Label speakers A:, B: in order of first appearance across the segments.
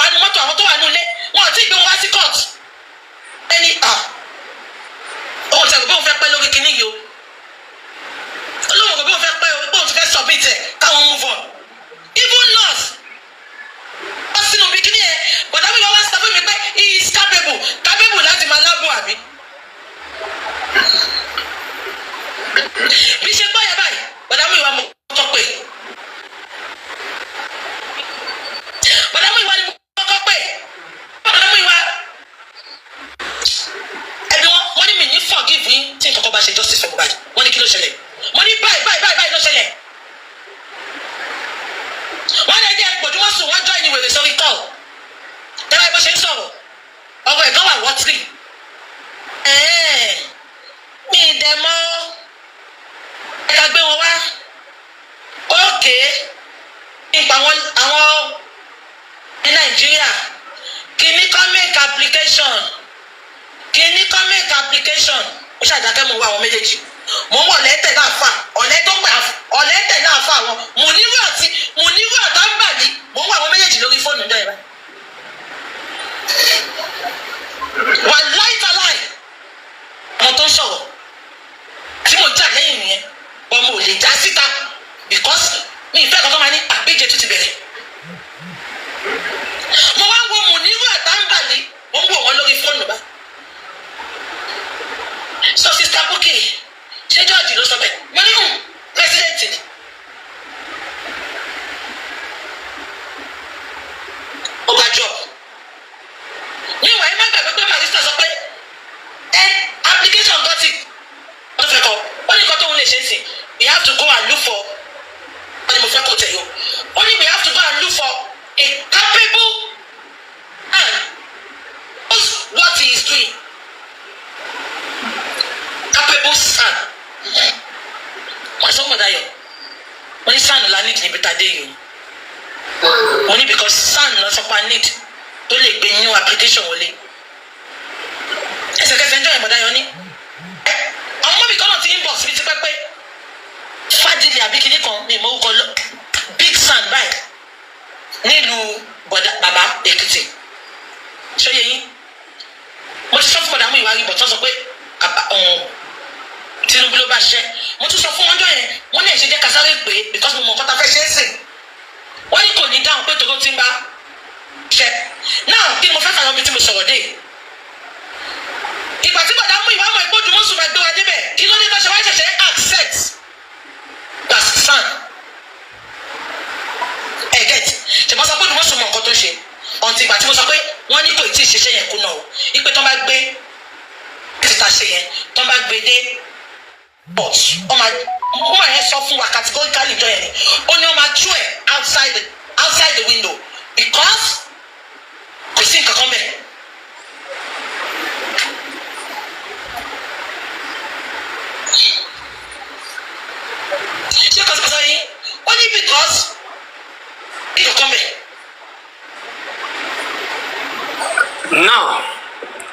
A: wà ní mọ́tò àwọn tó wà ní ilé wọn ò tí ì gbé wọn wá sí court ẹni ohun tẹ̀lé bóun fẹ́ pẹ́ lórí kinní yìí o olóhùn kò bóun fẹ́ pẹ́ o bóun ti fẹ́ submit ẹ̀ káwọn move on even nurse wọ́n sínú bí kinní yẹn bọ̀dá mi wá sọ fún mi pé he is capable láti máa lágùn àbí bí ṣe gbọ́ yẹn báyìí bọ̀dá mi wá mo tọ́ pé bọ̀dá mi wá ni mo kọ́kọ́ pé bọ̀dá mi wá ẹbí wọn ní mi ní forgive yín tí nǹkan kan bá ṣe justice for Mohbad wọ́n ní kí ló ṣẹlẹ̀ wọ́n ní báyìí ló ṣẹlẹ̀ wọ́n lè jẹ́ gbòdúmọ̀ sùn wọ́n join ìwé sórí call tẹ́lá bó ṣe ń sọ̀rọ̀ ọ̀rọ̀ ẹ̀gbọ́n wà wọ́tírì mi ì dẹ̀ mọ́ ẹ̀ka gbé wọn wá ókè nípa àwọn ní Nàìjíríà kìíní kan make application ó ṣàdákẹ́ mo wá àwọn méjèèjì mo ń wọ̀ ọ̀lẹ́tẹ̀ náà fà ọ̀lẹ́tẹ̀ náà fà wọn mo níwò àtàǹbàlì mo ń wọ àwọn méjèèjì lórí fóònù náà rẹ wà láìtàláì àwọn tó ń sọ̀rọ̀ tí mo jà lẹ́yìn nìyẹn wọn mo lè já síta because mi ìfẹ́ kan tó máa ní àgbéjẹ tó ti bẹ̀rẹ̀ mo wá ń wo mo níwò àtàǹbàlì mo ń wò wọn lórí fóònù bá so Sister Bukky ṣé George ló sọ bẹ́ẹ̀ mo ní president ni ó gba job ní ìwà yìí má gbàgbé pé barrister sọ pé application got it wọ́n fẹ́ kọ́ ó ní nǹkan tóun lè ṣe é sìn we have to go and look for wọ́n ní mo fẹ́ kó tẹ̀ yọ ó ní we have to go and look for a capable man knows what he is doing capable son wọ́n sọ mọ̀dá yọ wọ́n ní son la need níbi tàdé yìí wọ́n ní because son lọ sọ pa need tó lè gbé new application wọlé ẹsẹ̀kẹsẹ̀ ń jọ ìmọ̀dá yọ ní àwọn mọ́bì kan náà ti inbox mi ti pẹ́pẹ́ fàdílì àbí kìíní kan ní ìmọ̀ orúkọ big son báyìí nílùú bàbá Èkìtì ṣóyè yín mo ti sọ fún bọ̀dá mú ìwà rí bọ̀ tó sọ pé Tinubu ló bá ṣiṣẹ́ mo tún sọ fún wọn jọ yẹn wọ́n lè ṣe jẹ́ kásáré pé because mo mọ̀ nǹkan tá fẹ́ ṣe é sìn wọ́n ní kò ní dáhùn pé tòró ti ń bá ṣe náà kí mo fẹ́ fàyọ̀ mi tí mo sọ̀rọ̀ dé ìgbà tí bọ̀dá mú ìwà ọmọ ìgbójú mọ́sùn máa gbé wa débẹ̀ kí ló dé tó ṣe wá ṣẹ̀ṣẹ̀ accept that's son get ṣe bá sọ pé ìdúmọ̀sùn mọ nǹkan tó ṣe ọ̀ǹtí ìgbà tí mo sọ pé wọ́n ní kò tí ì ṣiṣẹ́ yẹn kú náà o ipe tó bá gbé títà ṣe yẹn tó bá gbé dé port ọmọ yẹn sọ fún wa categorically jọ yẹn ni ó ní ọmọ tú ẹ outside the window because kò sí nǹkan kan bẹ́ẹ̀. ṣé kò sọ yín ó ní because nǹkan kan bẹ́ẹ̀.
B: Now,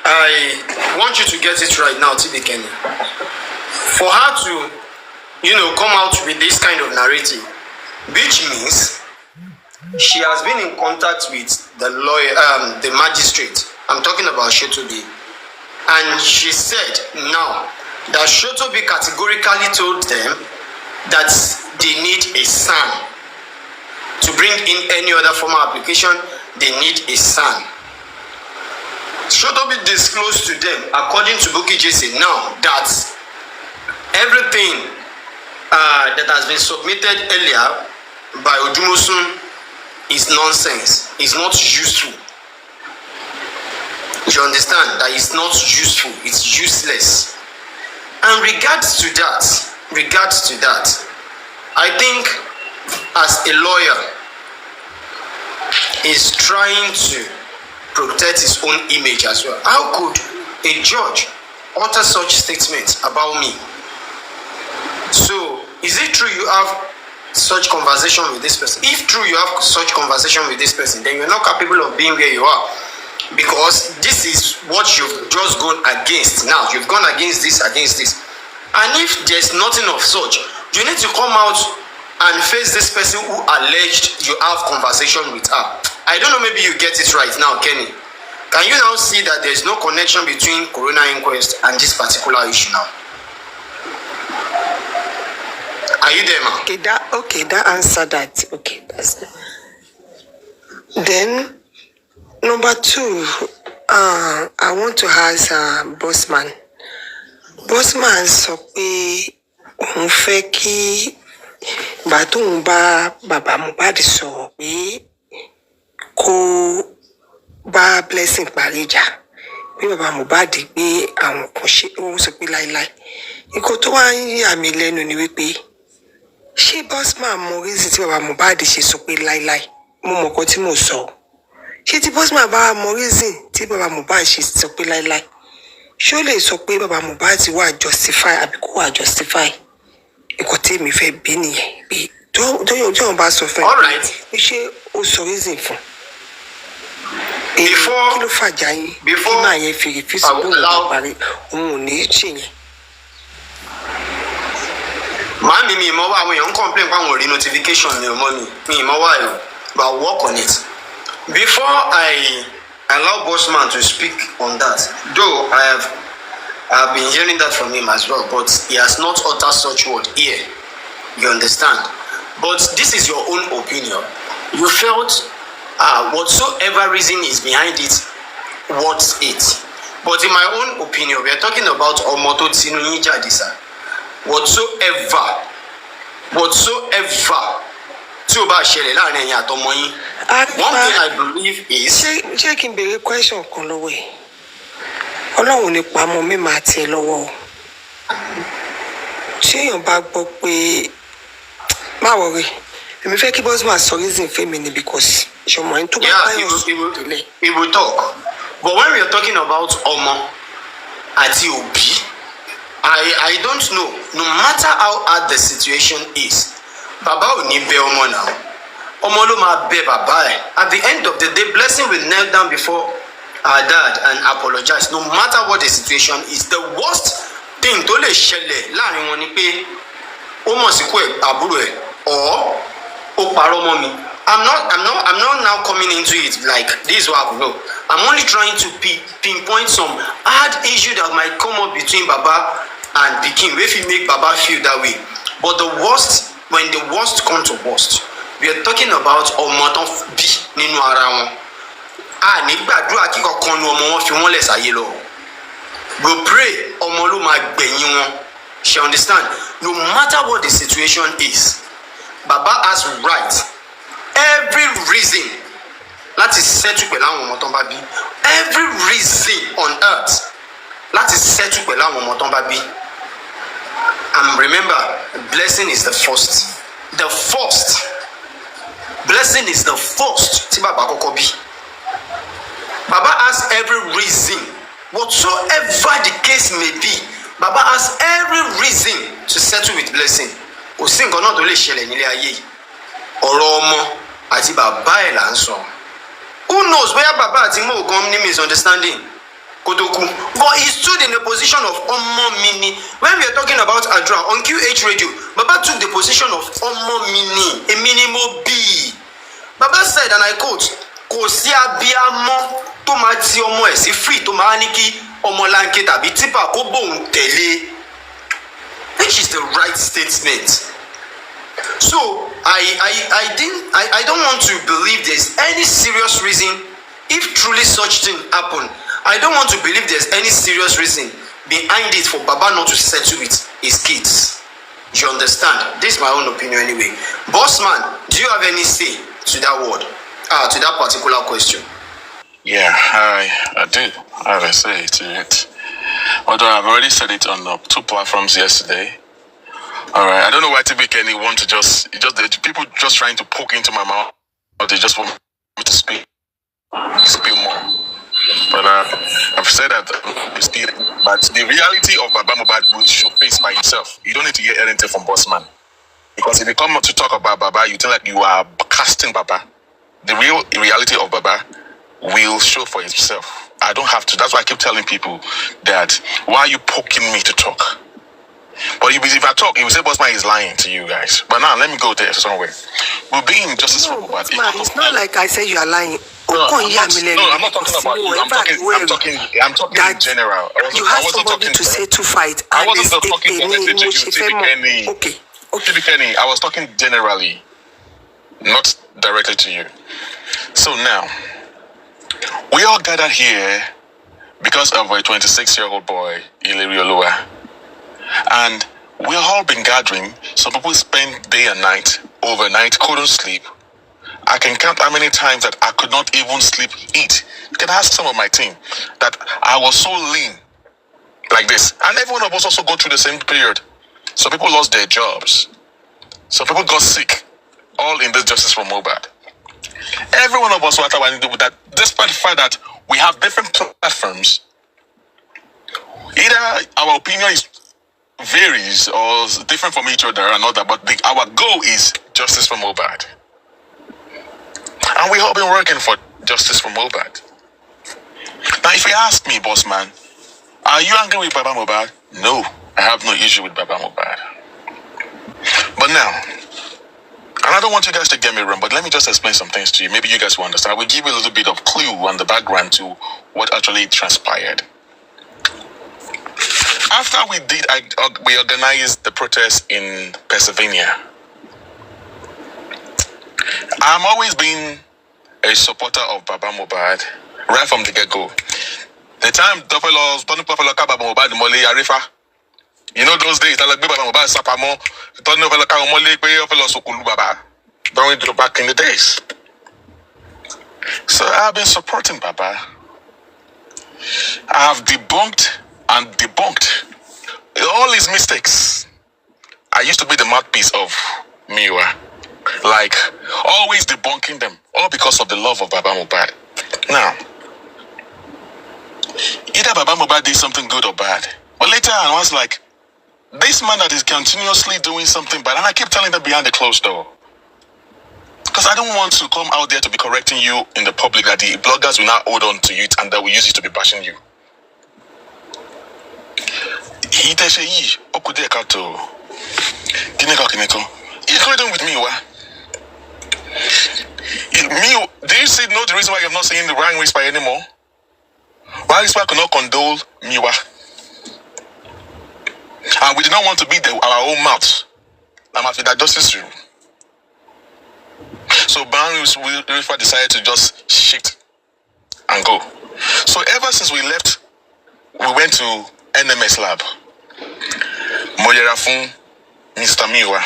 B: I want you to get it right now, T.B. Kenny. For her to, come out with this kind of narrative, which means she has been in contact with the lawyer, the magistrate. I'm talking about Shotobi. And she said now that Shotobi categorically told them that they need a son. To bring in any other formal application, they need a son. Shotobi disclosed to them, according to Bukky Jesse, now that everything that has been submitted earlier by Odumosun is nonsense, is not useful. You understand that it's not useful, it's useless. And regards to that, I think as a lawyer is trying to protect his own image as well. How could a judge utter such statements about me? So, is it true you have such conversation with this person? If true you have such conversation with this person, then you're not capable of being where you are. Because this is what you've just gone against now. You've gone against this. And if there's nothing of such, you need to come out and face this person who alleged you have conversation with her. I don't know, maybe you get it right now, Kenny. Can you now see that there's no connection between Corona inquest and this particular issue now? Are you there, ma?
C: Okay, that answered that. Okay, that's it. Then, number 2, I want to ask Bossman. Bossman sọ pé òun fẹ́ kí ìgbà tóun bá bàbá Mohbad sọ̀rọ̀ pé kó bá Blessing parí ìjà bí bàbá Mohbad gbé àwọn kan ṣe ó sọ pé láíláí. Nǹkan tó wá ń yà mí lẹ́nu ni wípé ṣé Bossman mọ reason tí bàbá Mohbad ṣe sọ pé láíláí? Mo mọ̀ nǹkan tí mo sọ. Ṣé tí Bossman bá mọ reason tí bàbá Mohbad ṣe sọ pé láíláí? Ṣé ó lè sọ pé bàbá Mohbad wà justify àbí kò wà justify? Nǹkan tí èmi fẹ́ bí nìyẹn pé tóyọ̀ bá sọ fún ẹ pé ṣé ó sọ reason fún?
B: Before
C: kí ló fàjà yín kí máa yẹn fi refuse bóun ló parí òun ò ní ṣe yẹn.
B: Màámi mi ìmọ̀ wá àwọn èèyàn ń complain pé àwọn ò rí notification ní ọmọ mi ìmọ̀ wá ẹ̀ but I'll work on it. Before I allow Bossman to speak on that, though I've been hearing that from him as well, but he has not uttered such word here. You understand? But this is your own opinion. You felt whatsoever reason is behind it, what's it? But in my own opinion, we are talking about Omoto Tinuyi Jadisa. Whatsoever tí o bá ṣẹlẹ̀ láàrin ẹ̀yin àtọmọ yín, one thing I believe is.
C: ṣé kí n béèrè question kan lọ́wọ́ ẹ̀? Ọlọ́run ní pamọ́ mi máa tiẹ̀ lọ́wọ́ o. Ṣé èèyàn bá gbọ́ pé má wọrí èmi fẹ́ kí Bossman sọ reason fẹ́mi ni because ṣọmọ ẹni tó bá báyọ̀ sọ.
B: He will talk. But when we are talking about ọmọ àti òbí, I don't know. No matter how hard the situation is, Baba ò ní bẹ̀ ọmọ náà. Ọmọ ló máa bẹ̀ bàbá ẹ̀. At the end of the day, Blessing will kneel down before her dad and apologize. No matter what the situation is, the worst thing tó lè ṣẹlẹ̀ láàrin wọn ni pé ó mọ̀ sí kú àbúrò ẹ̀ or ó parọ́ mọ́ mi. I'm not now coming into it like this one. No, I'm only trying to pinpoint some hard issue that might come up between Baba and Pikin wey fit make Baba feel that way. But the worst, when the worst come to worst, we are talking about ọmọ tó bí nínú ara wọn. A ní gbàdúrà kí kankan nu ọmọ wọn fi wọ́n lẹ̀ sáyé lọ. We pray ọmọ ló máa gbẹ̀yìn wọn. She understand? No matter what the situation is, Baba has right, every reason láti settle pẹ̀lú àwọn ọmọ tó ń bá bí. Every reason on earth láti settle pẹ̀lú àwọn ọmọ tó ń bá bí. And remember, Blessing is the first. The first. Blessing is the first. Tí bàbá kọ́kọ́ bí. Baba has every reason, whatsoever the case may be, Baba has every reason to settle with Blessing. Kò sí nǹkan náà tó lè ṣẹlẹ̀ nílé ayé yìí. Ọ̀rọ̀ ọmọ àti bàbá ẹ̀ là ń sọ. Who knows where Baba àti Mo gan ní misunderstanding? Kotoku. But he stood in the position of Omo Mini. When we are talking about Adra on QH radio, Baba took the position of Omo Mini, a minimal B. Baba said, and I quote, kò sí abiyamọ tó máa ti ọmọ ẹ̀ sí free tó máa ní kí ọmọlanke tàbí tipa kó bóun tẹ̀lé. Which is the right statement. So I don't want to believe there's any serious reason if truly such thing happen. I don't want to believe there's any serious reason behind it for Baba not to settle with his kids. You understand? This is my own opinion anyway. Bossman, do you have any say to that word? To that particular question?
D: Yeah, I do have a say to it. Although I've already said it on 2 platforms yesterday. Alright, I don't know why TBK want to just the people just trying to poke into my mouth, or they just want me to speak more. But I've said that but the reality of Baba Mohbad will show face by itself. You don't need to hear anything from Bossman. Because if you come to talk about Baba, you think like you are casting Baba. The real reality of Baba will show for itself. I don't have to. That's why I keep telling people that why are you poking me to talk? But if I talk, he will say Bossman is lying to you guys. But now let me go there somewhere. We'll be in justice for Mohbad.
C: It's not like I said you are lying.
D: No, I'm not talking about you. I'm talking in general.
C: You have somebody to say to fight.
D: I wasn't talking directly to you, TB
C: Okay.
D: TB Kenny, I was talking generally, not directly to you. So now, we all gathered here because of a 26-year-old boy, Iliri Olua. And we've all been gathering. Some people spend day and night, overnight, couldn't sleep. I can count how many times that I could not even sleep, eat. You can ask some of my team that I was so lean like this. And every one of us also go through the same period. Some people lost their jobs. Some people got sick. All in this justice for Mohbad. Every one of us, what I do with that, despite the fact that we have different platforms, either our opinion varies or different from each other or another, but our goal is justice for Mohbad. And we all been working for justice for Mohbad. Now, if you ask me, boss man, are you angry with Baba Mohbad? No, I have no issue with Baba Mohbad. But now, and I don't want you guys to get me wrong, but let me just explain some things to you. Maybe you guys will understand. I will give you a little bit of clue on the background to what actually transpired. After we organized the protest in Pennsylvania, I'm always been a supporter of Baba Mohbad right from the get-go. The time you know those days, during back in the days. So I've been supporting Baba. I have debunked and debunked all his mistakes. I used to be the mouthpiece of Miwa. Like, always debunking them, all because of the love of Baba Mohbad. Now, either Baba Mohbad did something good or bad, but later I was like, this man that is continuously doing something bad, and I keep telling them behind the closed door. Because I don't want to come out there to be correcting you in the public that the bloggers will not hold on to you and that will use it to be bashing you. With me, what? Do you see know the reason why you're not saying the wrong whisper anymore? Why this why cannot condole Miwa? And we do not want to be our own mouth. I'm after that justice room. So Ban Rifa decided to just shift and go. So ever since we left, we went to NMS lab. Moyerafun, Mr. Miwa.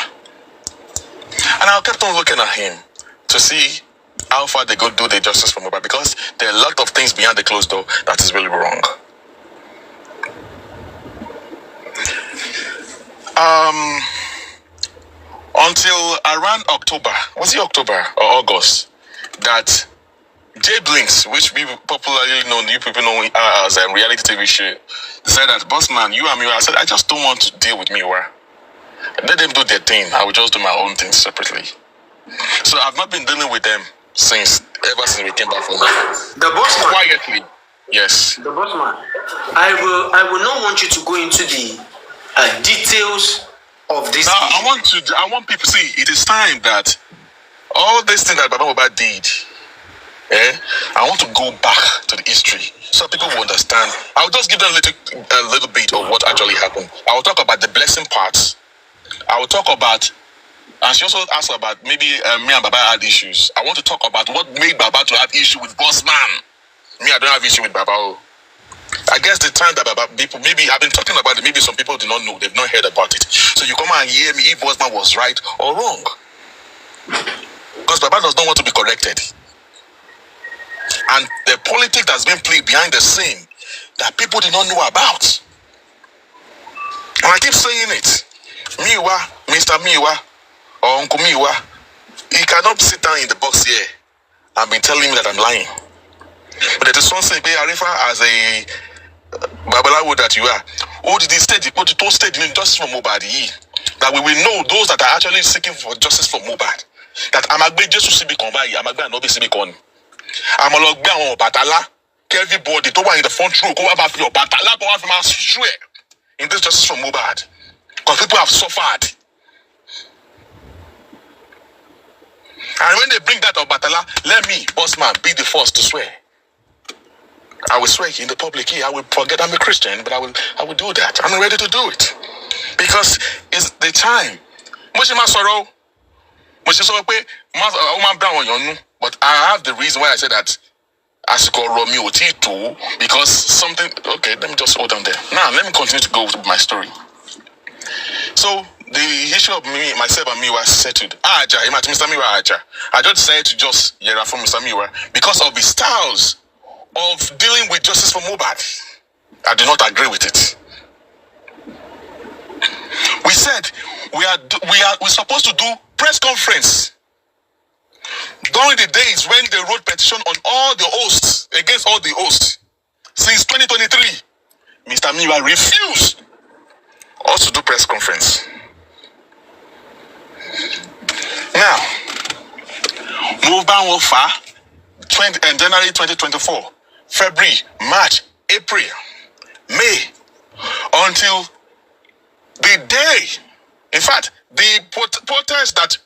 D: And I kept on looking at him to see how far they go do the justice for Mohbad, because there are a lot of things behind the closed door that is really wrong. Until around October, was it October or August, that Jay Blinks, which we popularly know, you people know as a reality TV show, said that, boss man, you and me, I said, I just don't want to deal with Miwa. Let them do their thing. I will just do my own thing separately. So I've not been dealing with them ever since we came back from
B: the boss man.
D: Quietly. Yes.
B: The boss man. I will not want you to go into the details of this.
D: Now, I want people to see, it is time that all these things that Baba Mohbad did, I want to go back to the history so people will understand. I'll just give them a little bit of what actually happened. I will talk about the blessing parts. I will talk about, and she also asked about maybe me and Baba had issues. I want to talk about what made Baba to have issue with boss man. Me, I don't have issue with Baba. I guess the time that Baba people, maybe I've been talking about it, maybe some people do not know, they've not heard about it. So you come and hear me if boss man was right or wrong. Because Baba does not want to be corrected. And the politics that's been played behind the scene that people did not know about. And I keep saying it. Miwa, Mr. Miwa, or Uncle Miwa, he cannot sit down in the box here and be telling me that I'm lying. But there is one saying, Arifa, as a Babalawo that you are, the state in justice for Mohbad, that we will know those that are actually seeking for justice for Mohbad. That Amagbe Jesus Sibi Konbai, Amagbe and Obi Sibi Kon. Amalogbe on Batala, everybody to in the front row, go about your Batala, go out from us, swear, in this justice for Mohbad. Because people have suffered. And when they bring that Obatala, let me, bossman, be the first to swear. I will swear in the public here. I will forget I'm a Christian, but I will do that. I'm ready to do it. Because it's the time. But I have the reason why I say that because something. Okay, let me just hold on there. Now, let me continue to go with my story. So, the issue of myself and Miwa settled. I just decided to just hear from Mr. Miwa because of his styles of dealing with justice for Mohbad. I do not agree with it. We said we're supposed to do press conference during the days when they wrote petition on all the hosts, against all the hosts. Since 2023, Mr. Miwa refused us to do press conference. Now, Mohbad will far January 2024, February, March, April, May, until the day. In fact, the protest that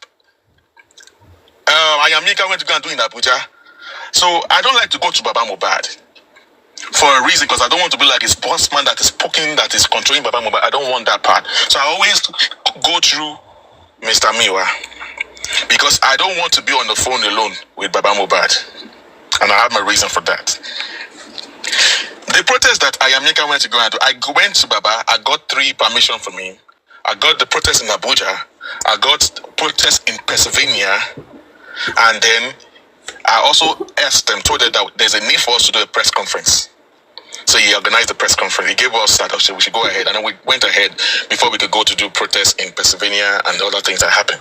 D: Ayamika went to go and do in Abuja. So I don't like to go to Baba Mohbad for a reason, because I don't want to be like his boss man that is poking, that is controlling Baba Mohbad. I don't want that part. So I always go through Mr. Miwa, because I don't want to be on the phone alone with Baba Mohbad. And I have my reason for that. The protest that Ayamika went to go and do, I went to Baba, I got 3 permission from him. I got the protest in Abuja, I got protest in Pennsylvania, and then I also asked them, told them that there's a need for us to do a press conference. So he organized the press conference. He gave us that option, we should go ahead. And then we went ahead before we could go to do protests in Pennsylvania and the other things that happened.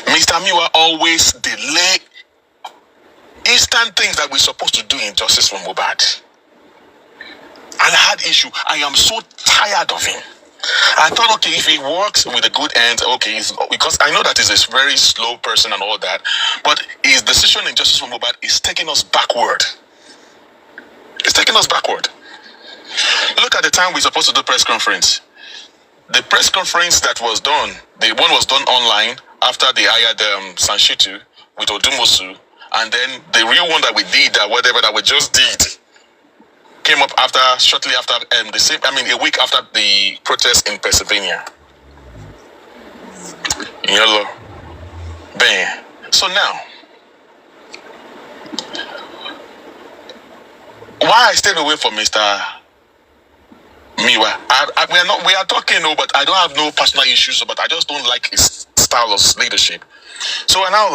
D: Mr. Miwa always delay instant things that we're supposed to do in justice for Mohbad. And I had issue. I am so tired of him. I thought, okay, if he works with a good end, okay, because I know that he's a very slow person and all that, but his decision in justice for Mohbad is taking us backward. It's taking us backward. Look at the time we're supposed to do press conference. The press conference that was done, the one was done online after they hired Sanshitu with Odumosu, and then the real one that we did, whatever that we just did, came up shortly after a week after the protest in Pennsylvania. Yellow. Bang. So now, why I stayed away from Mr. Miwa? We are talking, but I don't have no personal issues, but I just don't like his style of leadership. So I now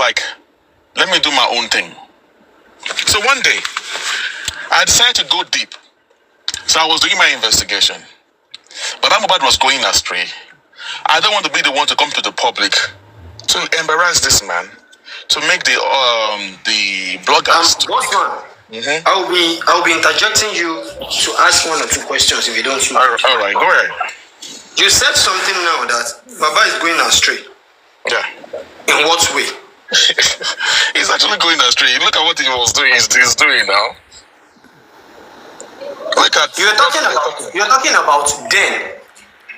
D: let me do my own thing. So one day, I decided to go deep. So I was doing my investigation. But Mohbad was going astray. I don't want to be the one to come to the public to embarrass this man, to make the bloggers.
B: Mm-hmm. I'll be interjecting you to ask 1 or 2 questions if you don't.
D: All right, go ahead.
B: You said something now that Baba is going astray.
D: Yeah.
B: In what way?
D: He's actually going astray. Look at what he was doing. He's doing now. Look at
B: you're talking about then.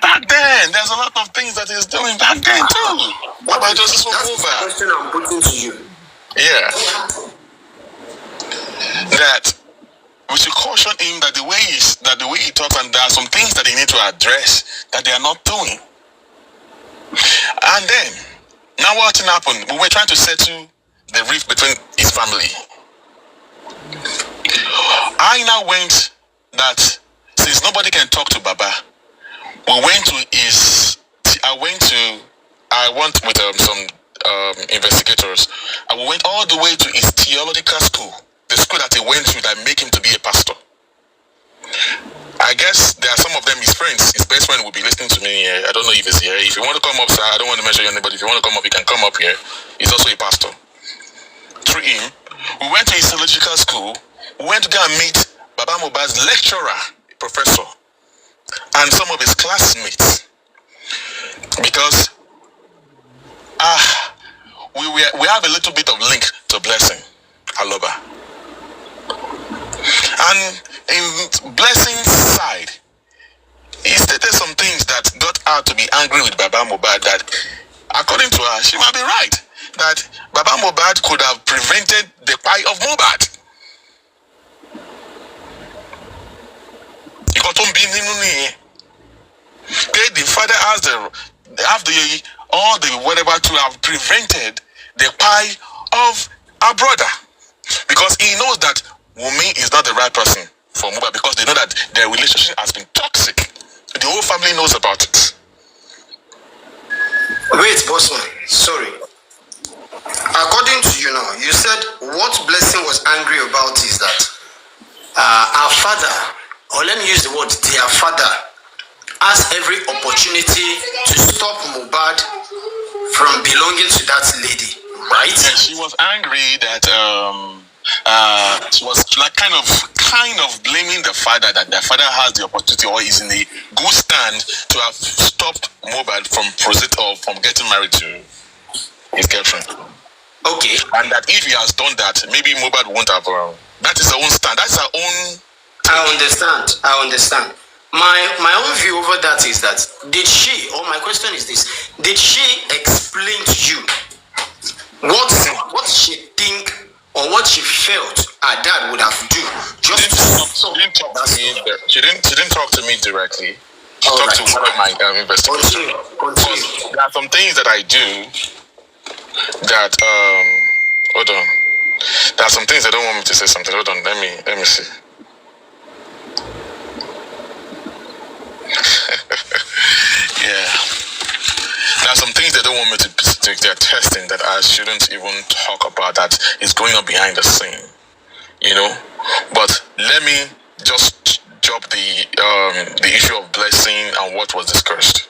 D: Back then, there's a lot of things that he's doing back then too. What about justice for Mohbad?
B: That's the question I'm putting to you.
D: Yeah. That we should caution him that the way he talks, and there are some things that he needs to address that they are not doing. And then, now what happened? We were trying to settle the rift between his family. I now went that since nobody can talk to Baba, I went with some investigators, and we went all the way to his theological school, the school that he went to that made him to be a pastor. I guess there are some of them, his friends, his best friend will be listening to me here. I don't know if he's here. If you want to come up, sir, I don't want to mention your name, but if you want to come up, you can come up here. He's also a pastor. Through him, we went to his theological school. We went to go and meet Baba Mohbad's lecturer, professor, and some of his classmates. Because we have a little bit of link to Blessing Aloba. And in Blessing's side, he stated some things that got her to be angry with Baba Mohbad, that according to her, she might be right, that Baba Mohbad could have prevented the pie of Mohbad. The father has all the whatever to have prevented the pie of our brother, because he knows that Wunmi is not the right person for Mohbad, because they know that their relationship has been toxic. The whole family knows about it.
B: Wait, bossman, sorry. According to you now, you said what Blessing was angry about is that our father, or let me use the word their father, has every opportunity to stop Mohbad from belonging to that lady, right?
D: And she was angry that she was like kind of blaming the father, that the father has the opportunity or is in a good stand to have stopped Mohbad from getting married to his girlfriend.
B: Okay.
D: And that if he has done that, maybe Mohbad won't have. That is her own stand. That's her own.
B: I understand. My own view over that is that my question is this: did she explain to you what she think or what she felt her dad would have do?
D: She didn't talk to me directly. She talked to one of my investigators.
B: Continue.
D: There are some things that I do that hold on. There are some things I don't want me to say something. Hold on, let me see. Yeah. There are some things they don't want me to they're testing that I shouldn't even talk about, that is going on behind the scene. But let me just drop the issue of Blessing and what was discussed.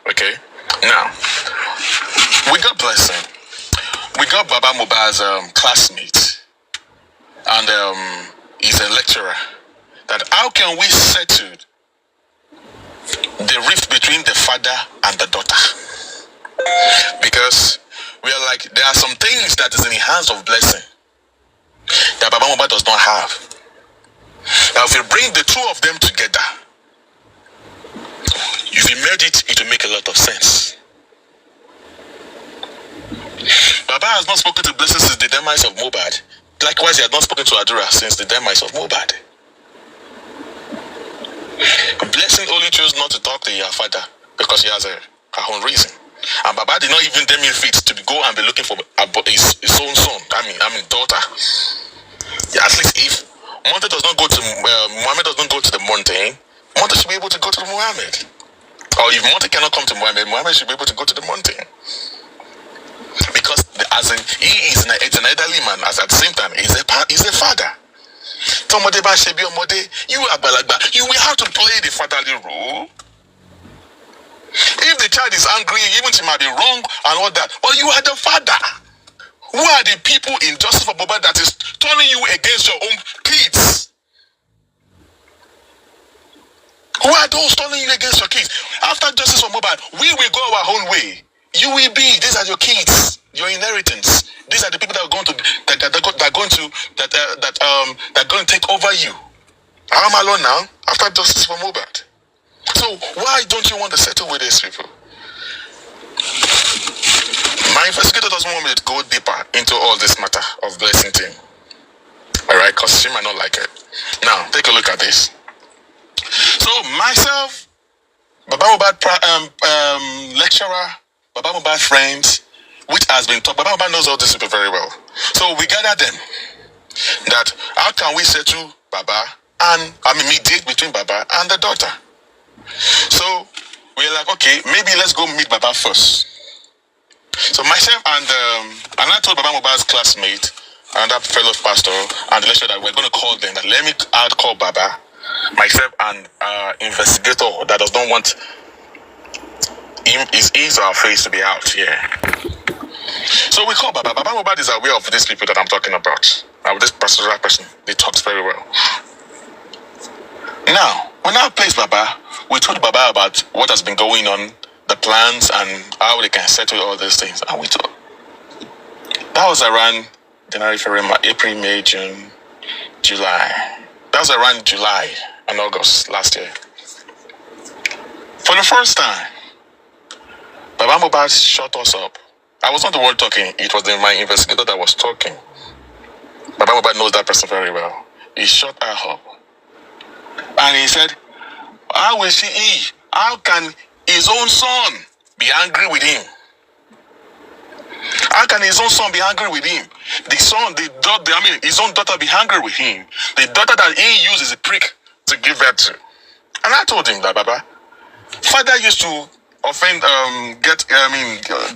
D: Okay? Now, we got Blessing. We got Baba Mohbad's classmate, and he's a lecturer. That how can we settle the rift between the father and the daughter? Because we are like, there are some things that is in the hands of Blessing that Baba Mohbad does not have. Now, if you bring the two of them together, if you merge it, it will make a lot of sense. Baba has not spoken to Blessing since the demise of Mohbad. Likewise, he had not spoken to Adura since the demise of Mohbad. Blessing only chose not to talk to her father because he has her own reason. And Baba did not even deem it fit to go and be looking for his own son. Daughter. Yeah, at least if Mohammed does not go to the mountain, Mohammed should be able to go to Muhammad. Or if Mohammed cannot come to Muhammad, Muhammad should be able to go to the mountain. Because he is an elderly man, as at the same time he's a father. You will have to play the fatherly role. If the child is angry, even she might be wrong and all that, but you are the father. Who are the people in Justice for Mohbad that is turning you against your own kids? Who are those turning you against your kids? After Justice for Mohbad, we will go our own way. You will be. These are your kids, your inheritance. These are the people that are going to take over you. I'm alone now after Justice for Mohbad. So why don't you want to settle with these people? My investigator doesn't want me to go deeper into all this matter of Blessing team. Alright, because she might not like it. Now, take a look at this. So myself, Baba Mohbad lecturer, Baba Mohbad friends, which has been talked. Baba Mohbad knows all these people very well. So we gather them. That how can we settle Baba and mediate between Baba and the daughter? So we're like, okay, maybe let's go meet Baba first. So myself and I told Baba Mohbad's classmate and that fellow pastor and the lecturer that we're going to call them. That let me call Baba, myself and investigator that does not want his or our face to be out here. So we call Baba. Baba Mohbad is aware of these people that I'm talking about. This particular person, they talks very well. Now, when I placed Baba, we told Baba about what has been going on, the plans, and how they can settle all these things. And we told. That was around January, February, April, May, June, July. That was around July and August last year. For the first time, Baba Mohbad shut us up. I was not the one talking, it was my investigator that was talking. Baba Mohbad knows that person very well. He shut her up. And he said, how will how can his own son be angry with him? How can his own son be angry with him? His own daughter be angry with him. The daughter that he used is a prick to give birth to. And I told him that, Baba, father used to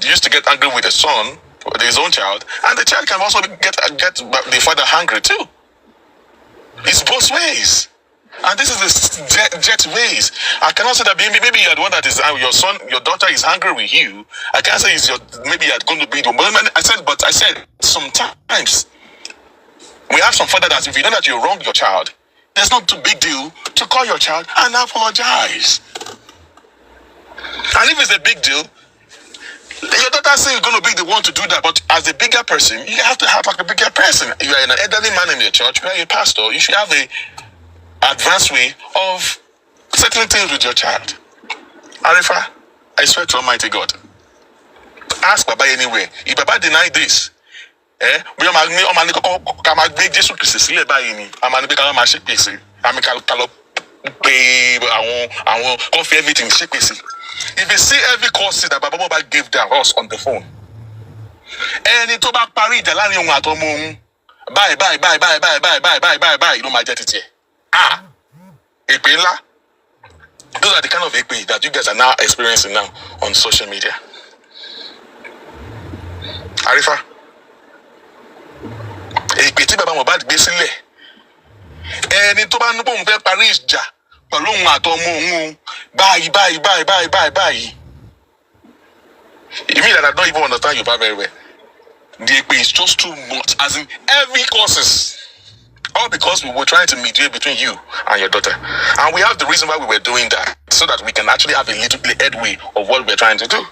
D: used to get angry with the son, with his own child, and the child can also get the father angry too. It's both ways. And this is the jet ways. I cannot say that maybe you are the one that is your daughter is angry with you. I can't say maybe you are going to be the one. I said sometimes we have some father that if you know that you wronged your child, there's not too big deal to call your child and apologize. And if it's a big deal, your daughter says you're going to be the one to do that, but as a bigger person, you have to have like a bigger person. You are an elderly man in your church, you are a pastor, you should have a advanced way of settling things with your child. Arifa, I swear to Almighty God, ask Baba anywhere. If Baba deny this, we are everything. If you see every course that Baba Mohbad gave down us on the phone, and it about Paris, the land bye, you know my jet here. Those are the kind of EP that you guys are now experiencing now on social media. Arifa, EP tí Baba Mohbad gbé sílẹ̀. Ẹni tó bá ní bóun fẹ́ Paris jà pẹ̀lú òun àtọmọ òun báyìí. You mean that I don't even understand Yoruba very well? The EP is just too much, as in every courses. All because we were trying to mediate between you and your daughter. And we have the reason why we were doing that, so that we can actually have a little headway of what we're trying to do.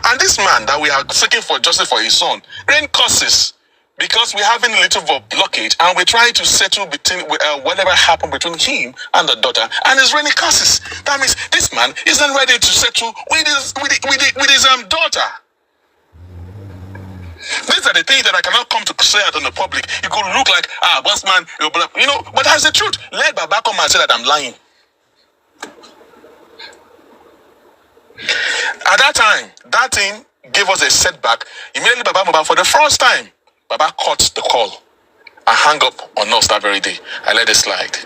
D: And this man that we are seeking for justice for his son, rain causes, because we're having a little of a blockage and we're trying to settle between whatever happened between him and the daughter, and it's raining causes. That means this man isn't ready to settle with his daughter. These are the things that I cannot come to say out in the public. You could look like, boss man, you know, but that's the truth. Let Baba come and say that I'm lying. At that time, that thing gave us a setback. Immediately, Baba Mohbad, for the first time, Baba cut the call and hung up on us that very day. I let it slide.